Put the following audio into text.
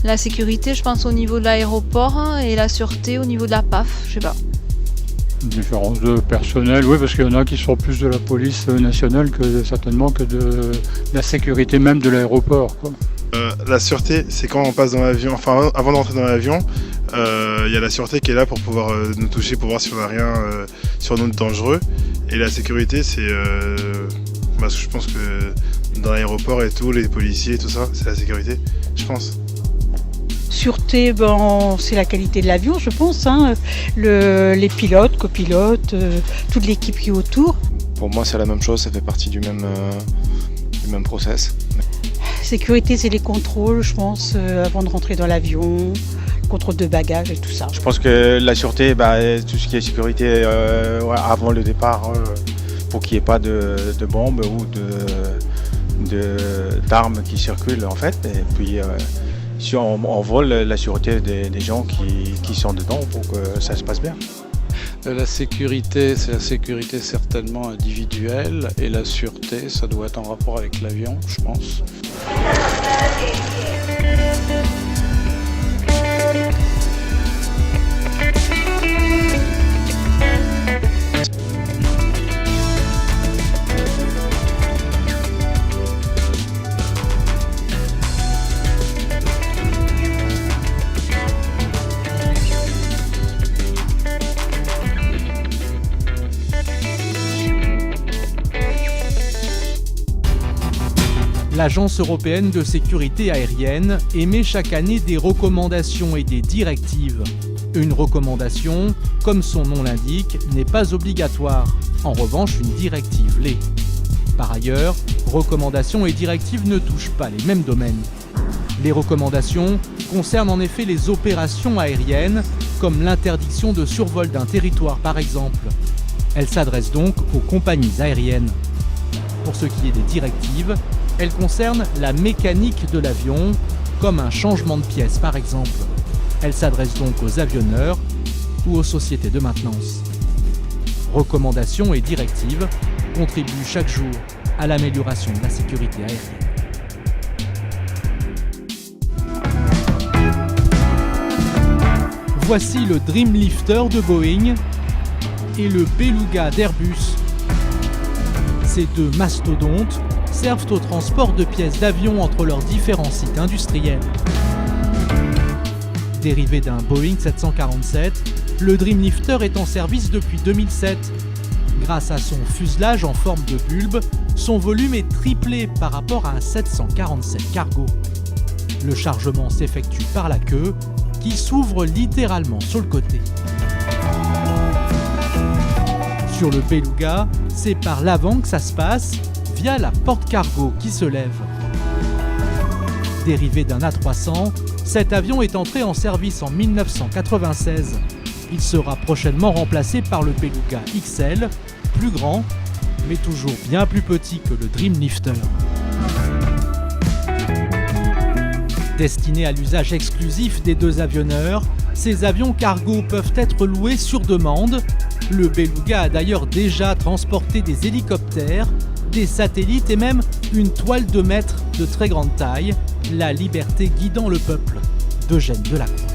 La sécurité, je pense au niveau de l'aéroport hein, et la sûreté au niveau de la PAF, je sais pas. Une différence de personnel, oui, parce qu'il y en a qui sont plus de la police nationale que certainement que de la sécurité même de l'aéroport, quoi. La sûreté, c'est quand on passe dans l'avion, enfin avant d'entrer dans l'avion, il y a la sûreté qui est là pour pouvoir nous toucher, pour voir si on n'a rien sur nous de dangereux. Et la sécurité, c'est, je pense que dans l'aéroport et tout, les policiers, tout ça, c'est la sécurité, je pense. Sûreté, c'est la qualité de l'avion, je pense. Hein. Les pilotes, copilotes, toute l'équipe qui est autour. Pour moi, c'est la même chose, ça fait partie du même process. Sécurité, c'est les contrôles, je pense, avant de rentrer dans l'avion, contrôle de bagages et tout ça. Je pense que la sûreté, tout ce qui est sécurité avant le départ, pour qu'il n'y ait pas de bombes ou d'armes qui circulent en fait. Et puis si on vole, la sûreté des gens qui sont dedans pour que ça se passe bien. La sécurité, c'est la sécurité certainement individuelle et la sûreté, ça doit être en rapport avec l'avion, je pense. L'Agence européenne de sécurité aérienne émet chaque année des recommandations et des directives. Une recommandation, comme son nom l'indique, n'est pas obligatoire. En revanche, une directive l'est. Par ailleurs, recommandations et directives ne touchent pas les mêmes domaines. Les recommandations concernent en effet les opérations aériennes, comme l'interdiction de survol d'un territoire par exemple. Elles s'adressent donc aux compagnies aériennes. Pour ce qui est des directives, elles concernent la mécanique de l'avion, comme un changement de pièce par exemple. Elles s'adressent donc aux avionneurs ou aux sociétés de maintenance. Recommandations et directives contribuent chaque jour à l'amélioration de la sécurité aérienne. Voici le Dreamlifter de Boeing et le Beluga d'Airbus. Ces deux mastodontes servent au transport de pièces d'avion entre leurs différents sites industriels. Dérivé d'un Boeing 747, le Dreamlifter est en service depuis 2007. Grâce à son fuselage en forme de bulbe, son volume est triplé par rapport à un 747 cargo. Le chargement s'effectue par la queue, qui s'ouvre littéralement sur le côté. Sur le Beluga, c'est par l'avant que ça se passe, via la porte cargo qui se lève. Dérivé d'un A300, cet avion est entré en service en 1996. Il sera prochainement remplacé par le Beluga XL, plus grand, mais toujours bien plus petit que le Dreamlifter. Destinés à l'usage exclusif des deux avionneurs, ces avions cargo peuvent être loués sur demande. Le Beluga a d'ailleurs déjà transporté des hélicoptères, des satellites et même une toile de maître de très grande taille, la liberté guidant le peuple, d'Eugène Delacroix.